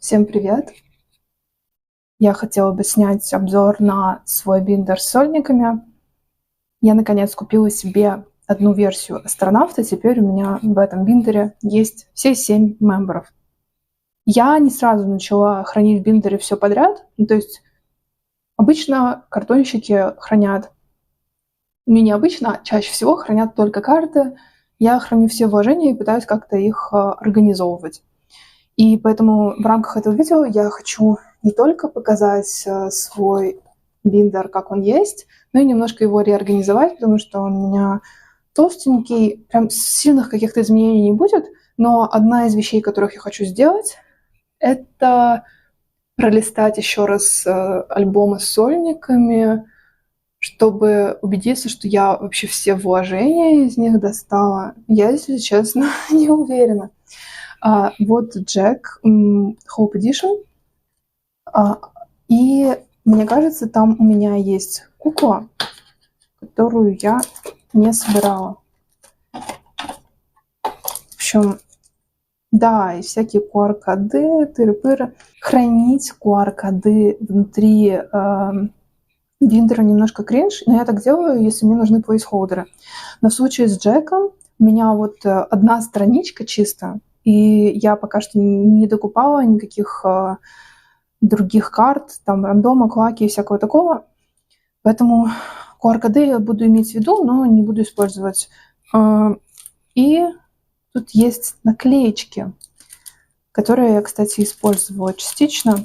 Всем привет! Я хотела бы снять обзор на свой биндер с сольниками. Я наконец купила себе одну версию астронавта. Теперь у меня в этом биндере есть все 7 мемберов. Я не сразу начала хранить в биндере все подряд. То есть обычно картонщики хранят, необычно, а чаще всего хранят только карты. Я храню все вложения и пытаюсь как-то их организовывать. И поэтому в рамках этого видео я хочу не только показать свой биндер, как он есть, но и немножко его реорганизовать, потому что он у меня толстенький, прям сильных каких-то изменений не будет, но одна из вещей, которых я хочу сделать, это пролистать еще раз альбомы с сольниками, чтобы убедиться, что я вообще все вложения из них достала. Я, если честно, не уверена. Вот Джек Hope Edition. И мне кажется, там у меня есть кукла, которую я не собирала. В общем, да, и всякие QR-коды, тыры-пыры. Хранить QR-коды внутри биндера немножко кринж, но я так делаю, если мне нужны плейсхолдеры. Но в случае с Джеком у меня вот одна страничка чисто, и я пока что не докупала никаких других карт, там, рандома, клаки и всякого такого. Поэтому QR-коды я буду иметь в виду, но не буду использовать. И тут есть наклеечки, которые я, кстати, использовала частично.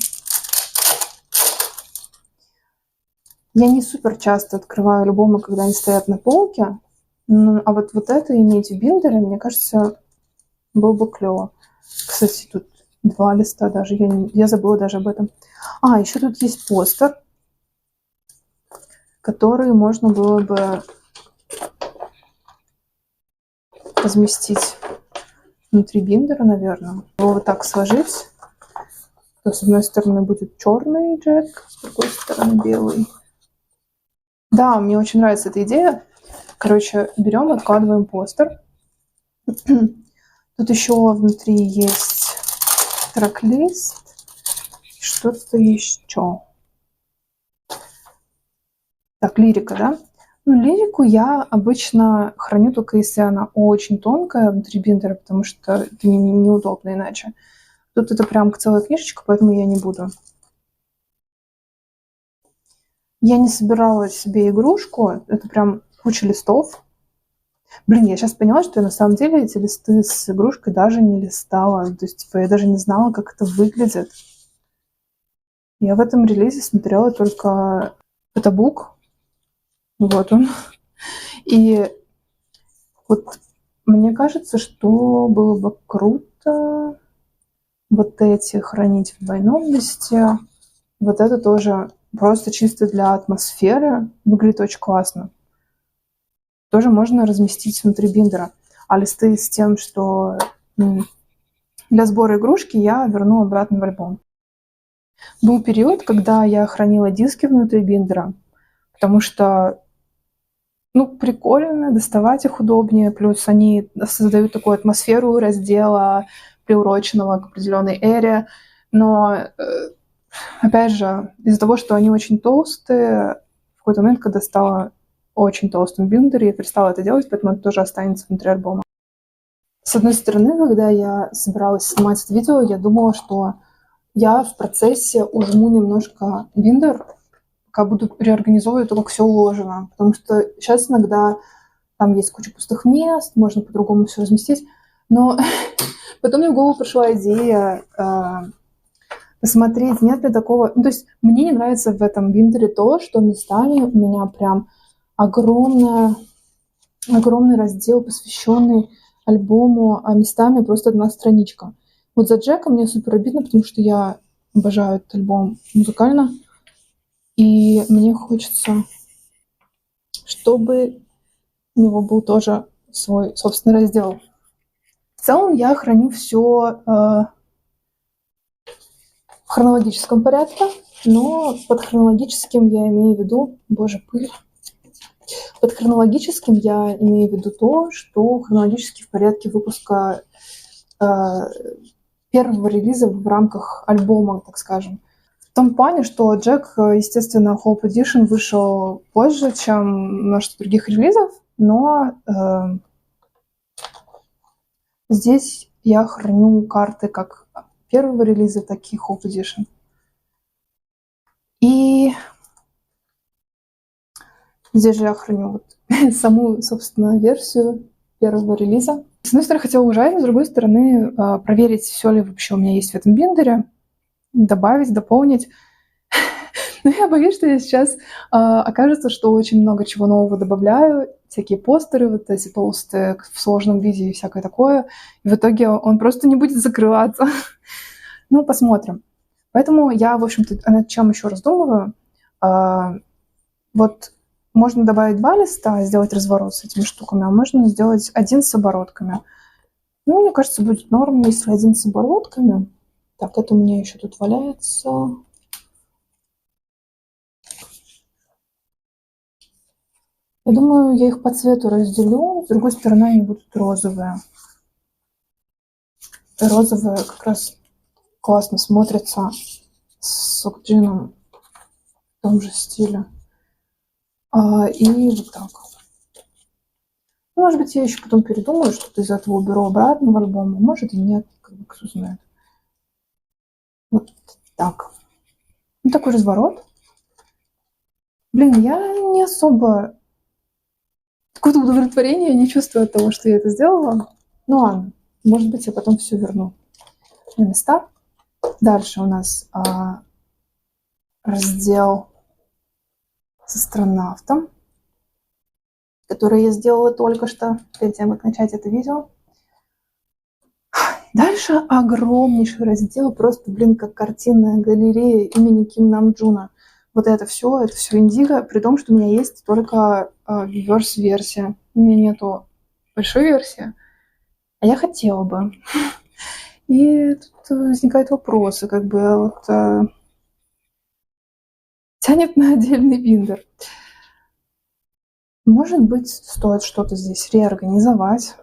Я не супер часто открываю альбомы, когда они стоят на полке, а вот это иметь в биндере, мне кажется, было бы клево. Кстати, тут 2 листа даже, я забыла даже об этом. Еще тут есть постер, который можно было бы разместить внутри биндера, наверное. Его вот так сложить. То с одной стороны будет черный Джек, с другой стороны белый. Да, мне очень нравится эта идея. Короче, берем, откладываем постер. Тут еще внутри есть трек-лист. Что-то еще. Так, лирика, да? Лирику я обычно храню только если она очень тонкая внутри биндера, потому что это неудобно иначе. Тут это прям целая книжечка, поэтому я не буду. Я не собирала себе игрушку, это прям куча листов. Блин, я сейчас поняла, что я на самом деле эти листы с игрушкой даже не листала. То есть, я даже не знала, как это выглядит. Я в этом релизе смотрела только фотобук. Вот он. И вот мне кажется, что было бы круто вот эти хранить в двойном листе. Вот это тоже просто чисто для атмосферы выглядит очень классно. Тоже можно разместить внутри биндера. А листы с тем, что для сбора игрушки, я верну обратно в альбом. Был период, когда я хранила диски внутри биндера, потому что прикольно, доставать их удобнее, плюс они создают такую атмосферу раздела, приуроченного к определенной эре. Но, опять же, из-за того, что они очень толстые, в какой-то момент, когда стало очень толстым биндере, я перестала это делать, поэтому это тоже останется внутри альбома. С одной стороны, когда я собиралась снимать это видео, я думала, что я в процессе ужму немножко биндер, пока буду реорганизовывать то, как все уложено. Потому что сейчас иногда там есть куча пустых мест, можно по-другому все разместить. Но потом мне в голову пришла идея посмотреть, нет ли такого... то есть мне не нравится в этом биндере то, что местами у меня прям огромный раздел, посвященный альбому, а местами просто одна страничка. Вот за Джека мне супер обидно, потому что я обожаю этот альбом музыкально. И мне хочется, чтобы у него был тоже свой собственный раздел. В целом я храню все в хронологическом порядке, но под хронологическим я имею в виду... Боже, пыль. Под хронологическим я имею в виду то, что хронологически в порядке выпуска первого релиза в рамках альбома, так скажем. В том плане, что Джек, естественно, Hope Edition вышел позже, чем множество других релизов, но здесь я храню карты как первого релиза, так и Hope Edition. И здесь же я храню вот саму, собственно, версию первого релиза. С одной стороны, хотела ужать, с другой стороны, проверить, все ли вообще у меня есть в этом биндере, добавить, дополнить. Но я боюсь, что я сейчас окажется, что очень много чего нового добавляю, всякие постеры вот эти толстые в сложном виде и всякое такое. И в итоге он просто не будет закрываться. Ну, посмотрим. Поэтому я, в общем-то, над чем еще раздумываю. Вот можно добавить 2 листа, сделать разворот с этими штуками, а можно сделать 1 с оборотками. Ну, мне кажется, будет норм, если 1 с оборотками. Так, это у меня еще тут валяется. Я думаю, я их по цвету разделю. С другой стороны, они будут розовые. Розовые как раз классно смотрятся с Сокджином в том же стиле. И вот так. Может быть, я еще потом передумаю, что-то из этого уберу обратно в альбом. Может и нет, как бы кто знает. Вот так. Ну, такой разворот. Блин, я не особо какого-то удовлетворения не чувствую от того, что я это сделала. Ну ладно, может быть, я потом все верну на места. Дальше у нас раздел с астронавтом, который я сделала только что, перед тем, как начать это видео. Дальше огромнейший раздел, просто, блин, как картинная галерея имени Ким Намджуна. Вот это все индиго, при том, что у меня есть только реверс-версия. У меня нету большой версии, а я хотела бы. И тут возникают вопросы, как бы вот тянет на отдельный биндер. Может быть, стоит что-то здесь реорганизовать.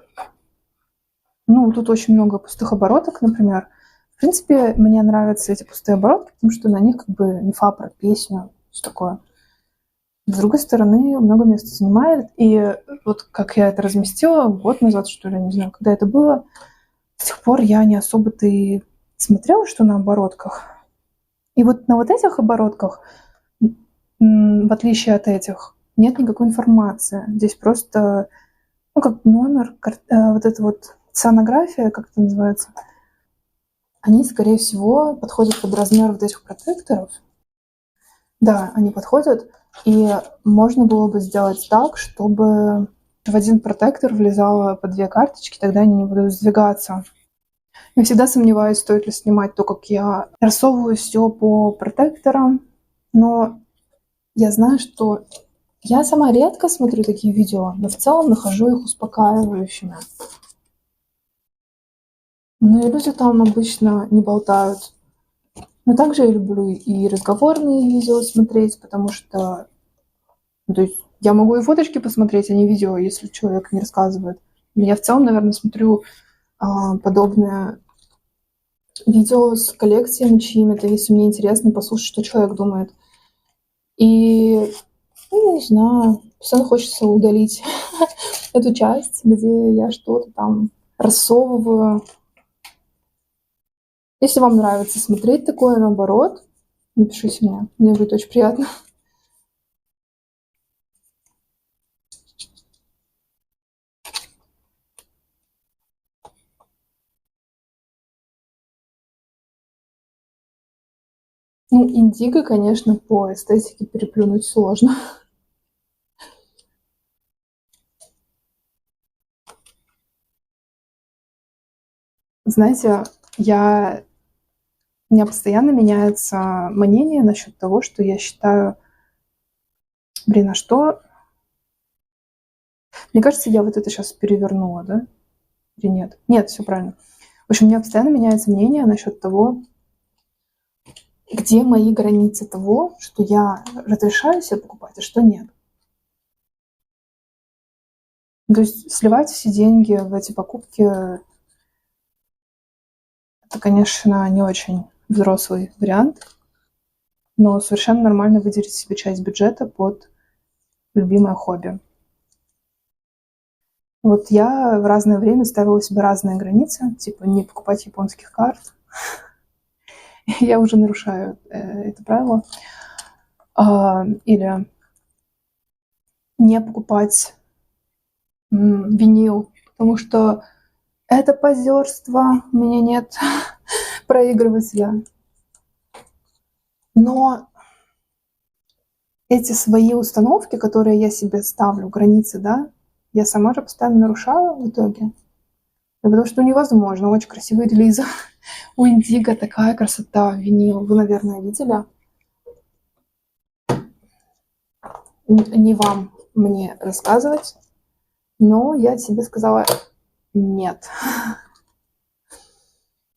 Ну, тут очень много пустых обороток, например. В принципе, мне нравятся эти пустые оборотки, потому что на них как бы инфа про песню, все такое. С другой стороны, много места занимает. И вот как я это разместила год назад, что ли, не знаю, когда это было, с тех пор я не особо-то и смотрела, что на оборотках. И вот на вот этих оборотках, в отличие от этих, нет никакой информации. Здесь просто, ну, как номер, вот это вот сонография, как это называется, они, скорее всего, подходят под размер вот этих протекторов. Да, они подходят, и можно было бы сделать так, чтобы в один протектор влезало по 2 карточки, тогда они не будут сдвигаться. Я всегда сомневаюсь, стоит ли снимать то, как я рассовываю все по протекторам, но я знаю, что я сама редко смотрю такие видео, но в целом нахожу их успокаивающими. Но и люди там обычно не болтают. Но также я люблю и разговорные видео смотреть, потому что, ну, то есть я могу и фоточки посмотреть, а не видео, если человек не рассказывает. Я в целом, наверное, смотрю подобное видео с коллекциями чьими-то, если мне интересно послушать, что человек думает. И, ну, не знаю, постоянно хочется удалить эту часть, где я что-то там рассовываю. Если вам нравится смотреть такое, наоборот, напишите мне будет очень приятно. Ну, индиго, конечно, по эстетике переплюнуть сложно. Знаете, у меня постоянно меняется мнение насчет того, что я считаю... Блин, а что... Мне кажется, я вот это сейчас перевернула, да? Или нет? Нет, все правильно. В общем, у меня постоянно меняется мнение насчет того, где мои границы того, что я разрешаю себе покупать, а что нет. То есть сливать все деньги в эти покупки Это, конечно, не очень взрослый вариант, но совершенно нормально выделить себе часть бюджета под любимое хобби. Вот я в разное время ставила себе разные границы, типа не покупать японских карт. Я уже нарушаю это правило. Или не покупать винил, потому что это позерство, у меня нет проигрывателя. Но эти свои установки, которые я себе ставлю, границы, да, я сама же постоянно нарушаю в итоге. Потому что невозможно. Очень красивый релиз. У Индиго такая красота, винил. Вы, наверное, видели. Не вам мне рассказывать, но я себе сказала нет.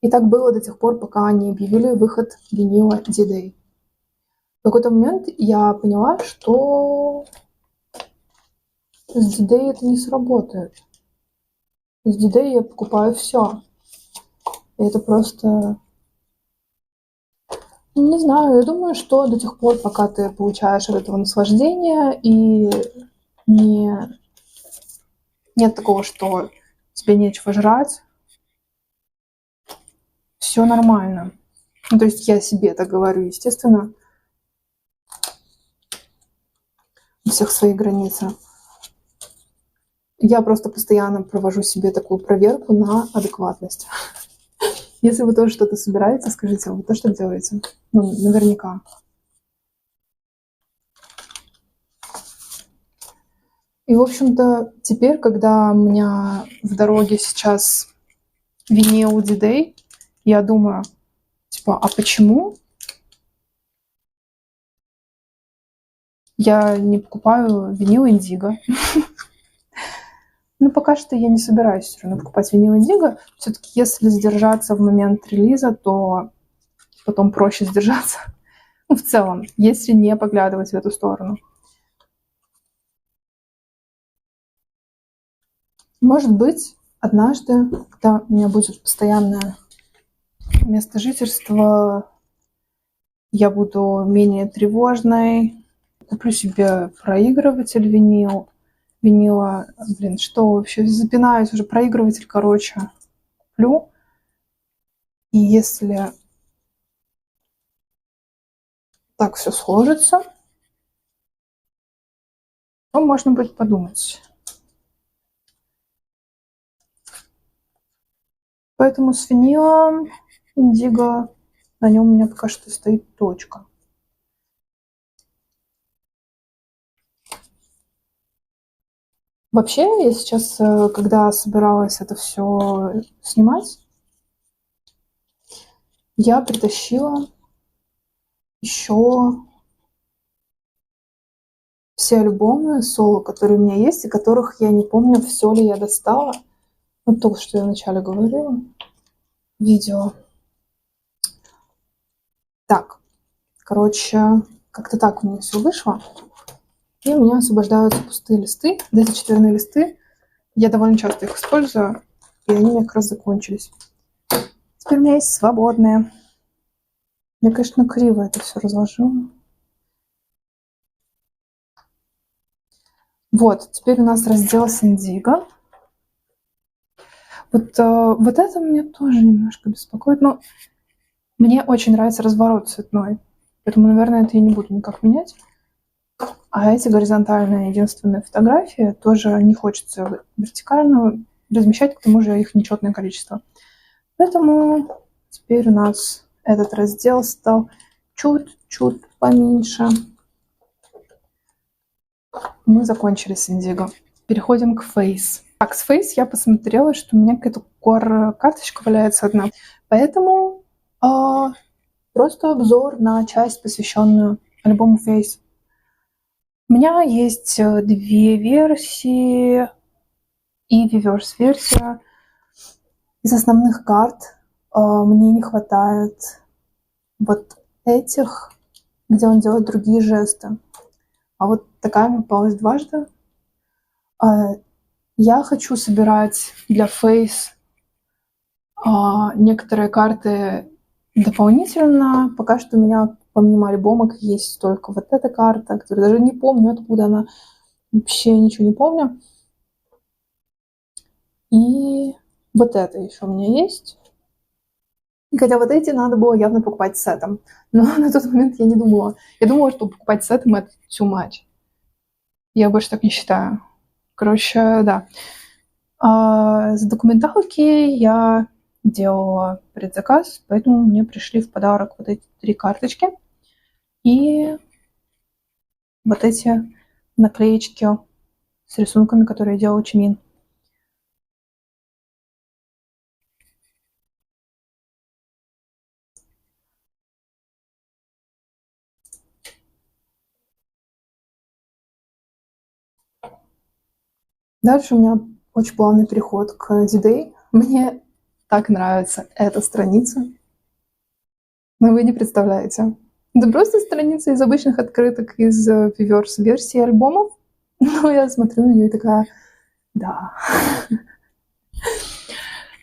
И так было до тех пор, пока не объявили выход винила D-Day. В какой-то момент я поняла, что с D-Day это не сработает. С D-Day я покупаю все. И это просто... Не знаю, я думаю, что до тех пор, пока ты получаешь от этого наслаждение, и нет такого, что тебе нечего жрать, все нормально. Ну, то есть я себе так говорю, естественно, у всех свои границы. Я просто постоянно провожу себе такую проверку на адекватность. Если вы тоже что-то собираете, скажите, вы тоже так делаете? Ну, наверняка. И, в общем-то, теперь, когда у меня в дороге сейчас винил D-Day, я думаю, типа, а почему я не покупаю винил Индиго? Ну, пока что я не собираюсь все равно покупать винил Индиго. Все-таки, если сдержаться в момент релиза, то потом проще сдержаться. Ну, в целом, если не поглядывать в эту сторону. Может быть, однажды, когда у меня будет постоянное место жительства, я буду менее тревожной, куплю себе проигрыватель винила. Блин, что вообще, запинаюсь уже, проигрыватель, короче, куплю. И если так все сложится, то можно будет подумать. Поэтому с винилом Индиго, на нем у меня пока что стоит точка. Вообще, я сейчас, когда собиралась это все снимать, я притащила еще все альбомы соло, которые у меня есть, и которых я не помню, все ли я достала. Вот то, что я вначале говорила. Видео. Так, короче, как-то так у меня все вышло. И у меня освобождаются пустые листы. Вот эти четверные листы. Я довольно часто их использую, и они у меня как раз закончились. Теперь у меня есть свободные. Я, конечно, криво это все разложила. Вот, теперь у нас раздел с Индиго. Вот это меня тоже немножко беспокоит, но мне очень нравится разворот цветной, поэтому, наверное, это я не буду никак менять. А эти горизонтальные единственные фотографии тоже не хочется вертикально размещать, к тому же их нечетное количество. Поэтому теперь у нас этот раздел стал чуть-чуть поменьше. Мы закончили с Индиго. Переходим к Face. Так, с Face я посмотрела, что у меня какая-то карточка валяется одна. Поэтому просто обзор на часть, посвященную альбому Face. У меня есть две версии и реверс-версия. Из основных карт мне не хватает вот этих, где он делает другие жесты. А вот такая мне попалась дважды. Я хочу собирать для Face Некоторые карты дополнительно. Пока что у меня помимо альбомок есть только вот эта карта, которую даже не помню, откуда она. Вообще ничего не помню. И вот это еще у меня есть. Хотя вот эти надо было явно покупать сетом. Но на тот момент я не думала. Я думала, что покупать сетом это too much. Я больше так не считаю. Короче, да. С документалки я делала предзаказ, поэтому мне пришли в подарок вот эти 3 карточки и вот эти наклеечки с рисунками, которые делал Чимин. Дальше у меня очень плавный переход к D-Day. Мне так нравится эта страница. Но вы не представляете. Это просто страница из обычных открыток из реверс-версии альбомов. Но я смотрю на нее и такая, да.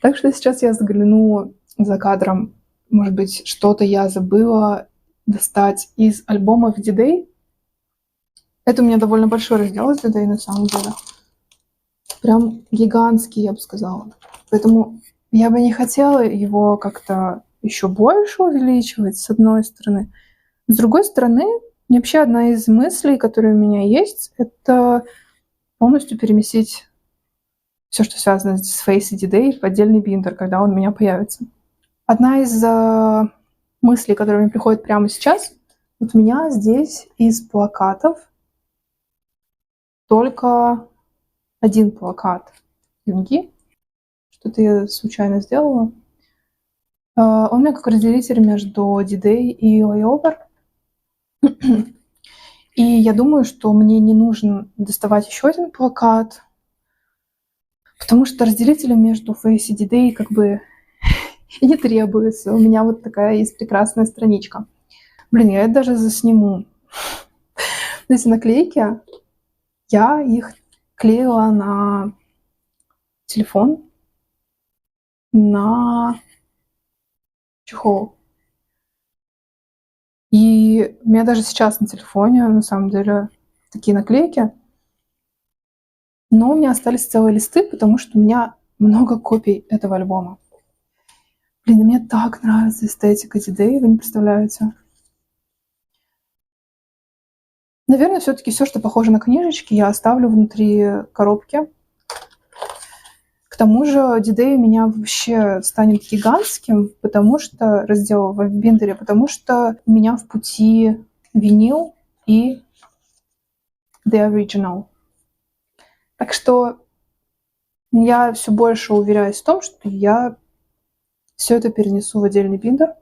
Так что сейчас я загляну за кадром. Может быть, что-то я забыла достать из альбомов D-Day. Это у меня довольно большой раздел из D-Day на самом деле. Прям гигантский, я бы сказала. Поэтому я бы не хотела его как-то еще больше увеличивать, с одной стороны. С другой стороны, вообще одна из мыслей, которые у меня есть, это полностью переместить все, что связано с Face и D-Day, в отдельный биндер, когда он у меня появится. Одна из мыслей, которые мне приходят прямо сейчас, вот у меня здесь из плакатов только один плакат Юнги. Что-то я случайно сделала. Он у меня как разделитель между D-Day и Layover. И я думаю, что мне не нужно доставать еще один плакат, потому что разделителя между Face и D-Day как бы и не требуется. У меня вот такая есть прекрасная страничка. Блин, я это даже засниму. Эти наклейки, я их клеила на телефон, на чехол. И у меня даже сейчас на телефоне, на самом деле, такие наклейки. Но у меня остались целые листы, потому что у меня много копий этого альбома. Блин, мне так нравится эстетика D-Day, вы не представляете. Наверное, все-таки все, что похоже на книжечки, я оставлю внутри коробки. К тому же D-Day у меня вообще станет гигантским, потому что раздел в биндере, потому что у меня в пути винил и The Original. Так что я все больше уверяюсь в том, что я все это перенесу в отдельный биндер.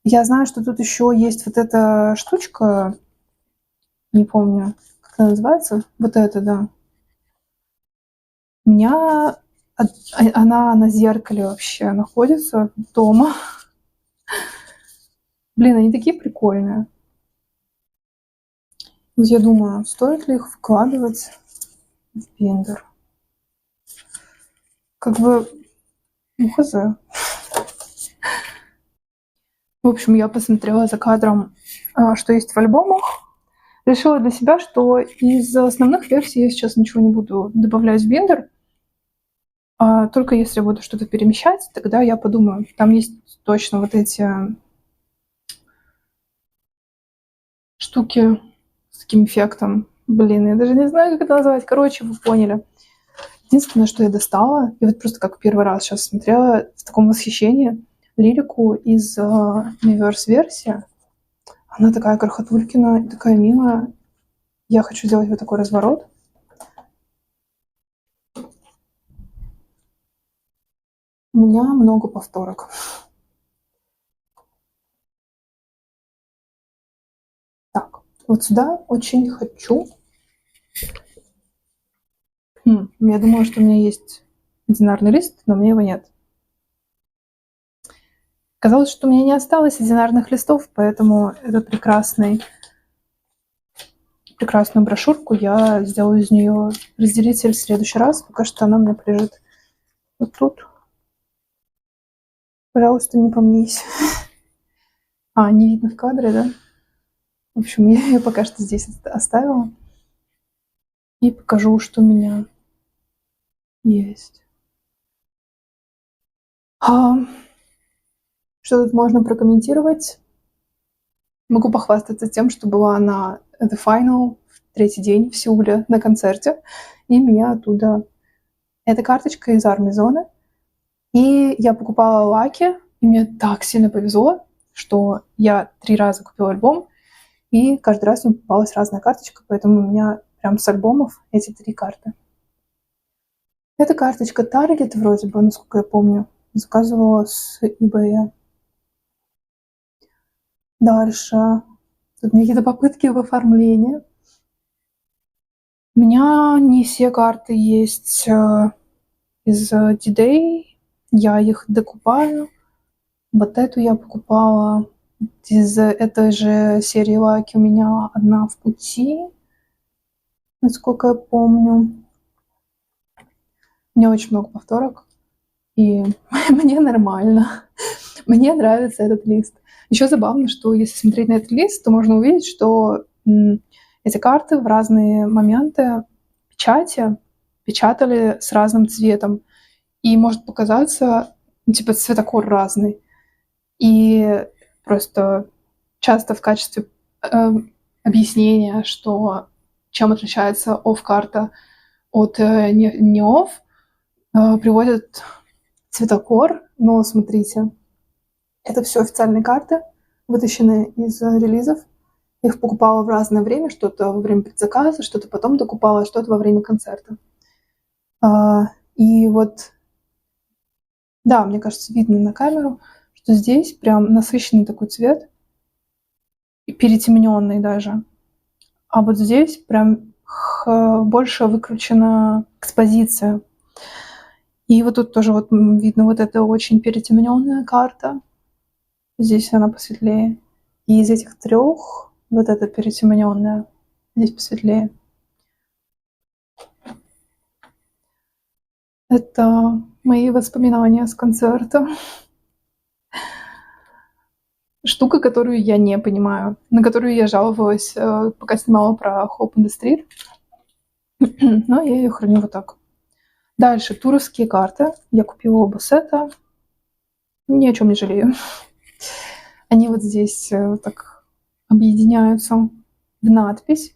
Я знаю, что тут еще есть вот эта штучка, не помню, как она называется. Вот это, да. У меня она на зеркале вообще находится дома. Блин, они такие прикольные. Вот я думаю, стоит ли их вкладывать в биндер. Как бы, хз. В общем, я посмотрела за кадром, что есть в альбомах. Решила для себя, что из основных версий я сейчас ничего не буду добавлять в биндер. Только если буду что-то перемещать, тогда я подумаю. Там есть точно вот эти штуки с таким эффектом. Блин, я даже не знаю, как это назвать. Короче, вы поняли. Единственное, что я достала, я вот просто как первый раз сейчас смотрела в таком восхищении лирику из реверс-версии. Она такая крохотулькина, такая милая. Я хочу сделать вот такой разворот. У меня много повторок. Так, вот сюда очень хочу. Я думала, что у меня есть одинарный лист, но у меня его нет. Казалось, что у меня не осталось одинарных листов, поэтому этот прекрасный прекрасную брошюрку. Я сделаю из нее разделитель в следующий раз. Пока что она у меня лежит вот тут. Пожалуйста, не помнись. Не видно в кадре, да? В общем, я ее пока что здесь оставила. И покажу, что у меня есть. Что тут можно прокомментировать? Могу похвастаться тем, что была на The Final в третий день в Сеуле на концерте. И меня оттуда... Это карточка из Армизоны. И я покупала лаки, и мне так сильно повезло, что я 3 раза купила альбом, и каждый раз мне попалась разная карточка, поэтому у меня прям с альбомов эти 3 карты. Эта карточка Target вроде бы, насколько я помню, заказывала с eBay. Дальше. Тут у меня какие-то попытки в оформлении. У меня не все карты есть из D-Day. Я их докупаю. Вот эту я покупала из этой же серии лаки. У меня одна в пути, насколько я помню. У меня очень много повторок. И мне нормально. Мне нравится этот лист. Еще забавно, что если смотреть на этот лист, то можно увидеть, что эти карты в разные моменты печатали с разным цветом. И может показаться, типа, цветокор разный. И просто часто в качестве объяснения, что чем отличается офф-карта от не офф, приводят цветокор. Но смотрите, это все официальные карты, вытащенные из релизов. Их покупала в разное время, что-то во время предзаказа, что-то потом докупала, что-то во время концерта. И вот, да, мне кажется, видно на камеру, что здесь прям насыщенный такой цвет, перетемненный даже. А вот здесь прям больше выкручена экспозиция. И вот тут тоже вот видно вот эта очень перетемненная карта. Здесь она посветлее. И из этих 3 вот эта перетемненная здесь посветлее. Это мои воспоминания с концерта. Штука, которую я не понимаю, на которую я жаловалась, пока снимала про Hope on the Street. Но я ее храню вот так. Дальше туровские карты. Я купила оба сета. Ни о чем не жалею. Они вот здесь вот так объединяются в надпись.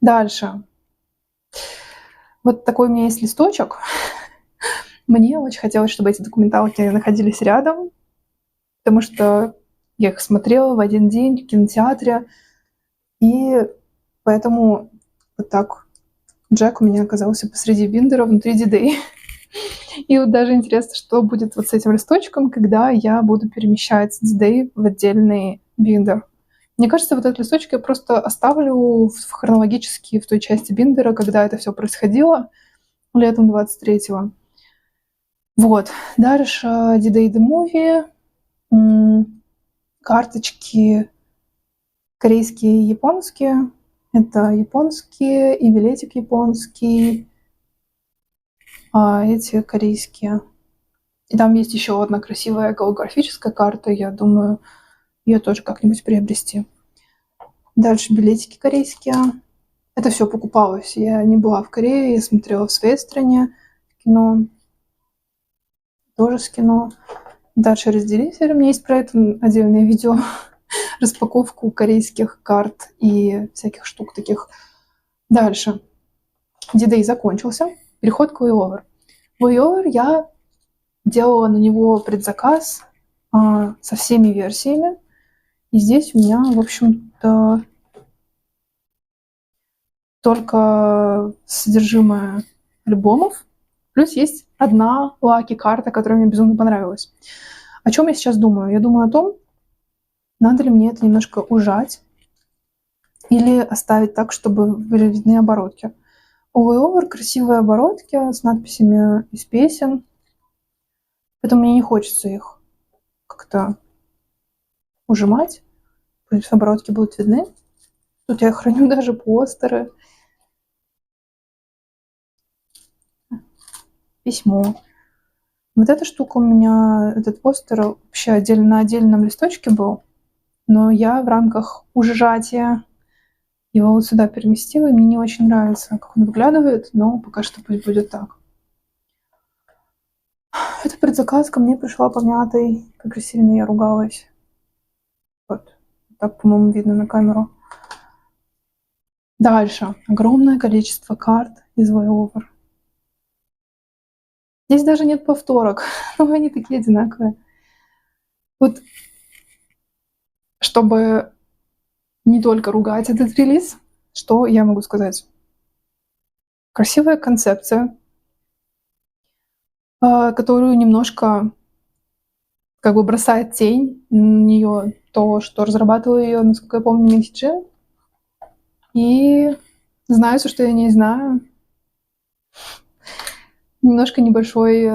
Дальше. Вот такой у меня есть листочек. Мне очень хотелось, чтобы эти документалки находились рядом, потому что я их смотрела в один день в кинотеатре, и поэтому вот так Джек у меня оказался посреди биндера внутри D-Day. И вот даже интересно, что будет вот с этим листочком, когда я буду перемещать D-Day в отдельный биндер. Мне кажется, вот этот листочек я просто оставлю хронологически в той части биндера, когда это все происходило летом 23-го. Вот. Дальше D-Day The Movie. Карточки корейские и японские. Это японские и билетик японский. А эти корейские. И там есть еще одна красивая голографическая карта. Я думаю, ее тоже как-нибудь приобрести. Дальше билетики корейские. Это все покупалось. Я не была в Корее, я смотрела в своей стране кино. Тоже с кино. Дальше разделитель. У меня есть про это отдельное видео. Распаковку корейских карт и всяких штук таких. Дальше. D-Day закончился. Переход к Way Over. Я делала на него предзаказ со всеми версиями. И здесь у меня, в общем-то, только содержимое альбомов. Плюс есть одна лаки-карта, которая мне безумно понравилась. О чем я сейчас думаю? Я думаю о том, надо ли мне это немножко ужать или оставить так, чтобы были видны оборотки. У Way Over красивые оборотки с надписями из песен. Поэтому мне не хочется их как-то ужимать. пусть оборотки будут видны. Тут я храню даже постеры. Письмо. Вот эта штука у меня, этот постер вообще на отдельном листочке был, но я в рамках ужатия его вот сюда переместила, и мне не очень нравится, как он выглядывает, но пока что пусть будет так. Эта предзаказ ко мне пришла помятой, как же сильно я ругалась. Вот. Так, по-моему, видно на камеру. Дальше. Огромное количество карт из Voice-over. Здесь даже нет повторок, но они такие одинаковые. Вот, чтобы не только ругать этот релиз, что я могу сказать? Красивая концепция, которую немножко как бы бросает тень на нее то, что разрабатывал ее, насколько я помню, Минти Джин. И знаю все, что я не знаю. Немножко небольшой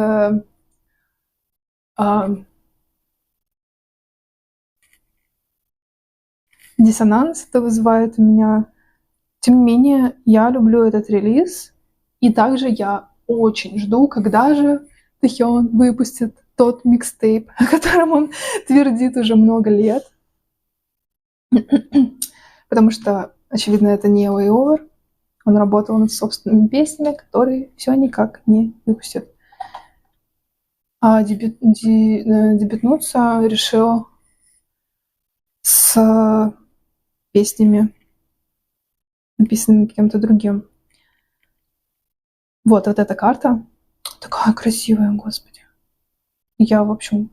диссонанс это вызывает у меня. Тем не менее, я люблю этот релиз, и также я очень жду, когда же Тэхён выпустит тот микстейп, о котором он твердит уже много лет. Потому что, очевидно, это не Voice-over. Он работал над собственными песнями, которые все никак не выпустит. А дебютнуться решил с песнями, написанными кем-то другим. Вот эта карта. Такая красивая, господи. Я, в общем,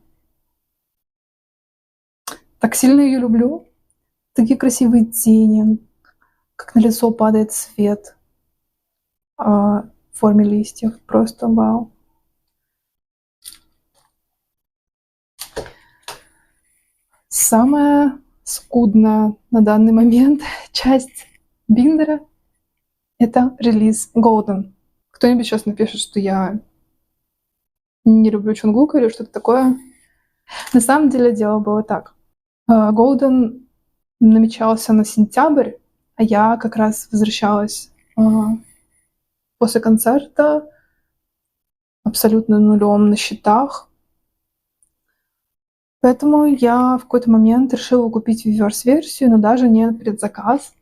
так сильно ее люблю. Такие красивые тени, как на лицо падает свет в форме листьев. Просто вау. Самая скудная на данный момент часть биндера — это релиз Golden. Кто-нибудь сейчас напишет, что я не люблю Чонгука или что-то такое. На самом деле дело было так. Golden намечался на сентябрь, а я как раз возвращалась после концерта абсолютно нулем на счетах. Поэтому я в какой-то момент решила купить реверс-версию, но даже не предзаказ.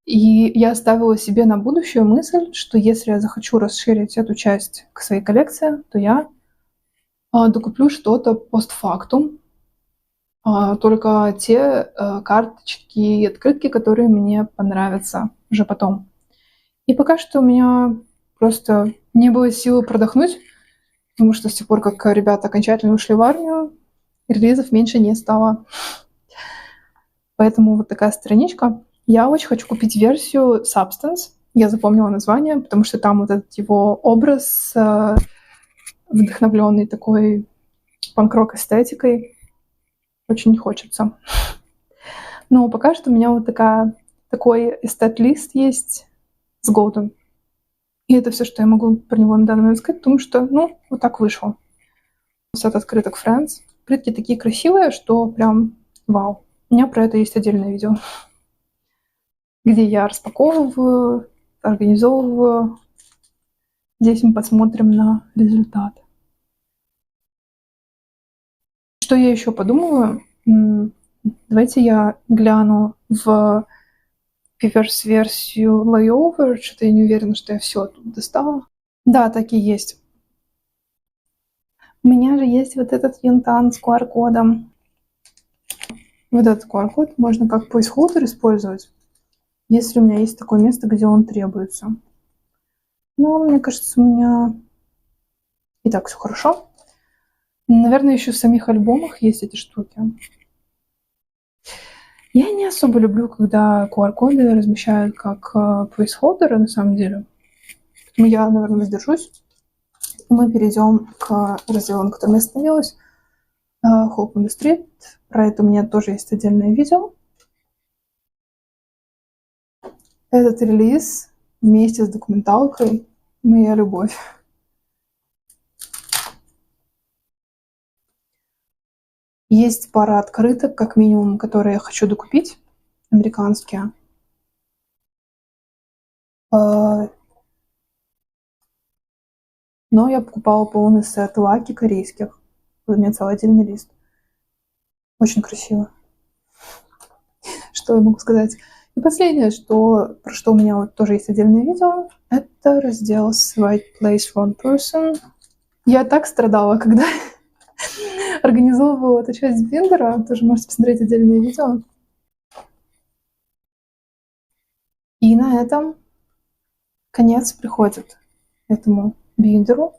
И я оставила себе на будущее мысль, что если я захочу расширить эту часть к своей коллекции, то я докуплю что-то постфактум, только те карточки и открытки, которые мне понравятся уже потом. И пока что у меня просто не было силы продохнуть, потому что с тех пор, как ребята окончательно ушли в армию, релизов меньше не стало. Поэтому вот такая страничка. Я очень хочу купить версию Substance. Я запомнила название, потому что там вот этот его образ, вдохновленный такой панк-рок эстетикой, очень хочется. Но пока что у меня вот такой эстет-лист есть с Golden. И это все, что я могу про него на данный момент сказать, потому что, вот так вышло. От открыток Friends. Открытки такие красивые, что прям вау. У меня про это есть отдельное видео, где я распаковываю, организовываю. Здесь мы посмотрим на результат. Что я еще подумала? Давайте я гляну в реверс-версию Layover. Что-то я не уверена, что я все оттуда достала. Да, так и есть. У меня же есть вот этот Юнтан с QR-кодом. Вот этот QR-код можно как placeholder использовать, если у меня есть такое место, где он требуется. Но мне кажется, у меня и так все хорошо. Наверное, еще в самих альбомах есть эти штуки. Я не особо люблю, когда QR-коды размещают как placeholder, на самом деле. Поэтому я, наверное, воздержусь. Мы перейдем к разделу, на котором я остановилась. Hope on the Street. Про это у меня тоже есть отдельное видео. Этот релиз вместе с документалкой «Моя любовь». Есть пара открыток, как минимум, которые я хочу докупить, американские. Но я покупала полный сет лаки корейских. У меня целый отдельный лист. Очень красиво. Что я могу сказать? И последнее, про что у меня вот тоже есть отдельное видео, это раздел с Right Place Wrong Person. Я так страдала, когда организовывала эту часть биндера. Тоже можете посмотреть отдельное видео. И на этом конец приходит этому биндеру.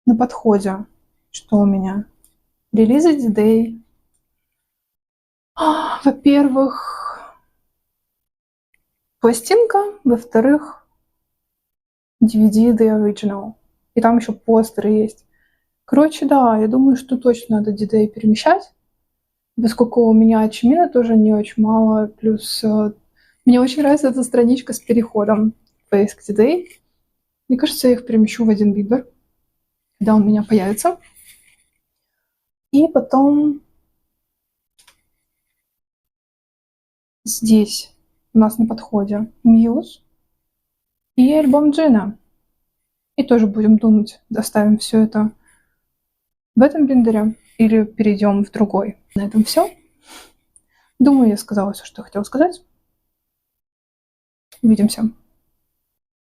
На подходе, что у меня? Release Day. Во-первых, пластинка, во-вторых, DVD The Original. И там еще постеры есть. Короче, да, я думаю, что точно надо D-Day перемещать, поскольку у меня чимина тоже не очень мало, плюс мне очень нравится эта страничка с переходом Face к D-Day. Мне кажется, я их перемещу в один биндер, когда он у меня появится. И потом здесь у нас на подходе Muse и альбом Джина. И тоже будем думать, доставим все это в этом биндере или перейдем в другой. На этом все. Думаю, я сказала все, что хотела сказать. Увидимся.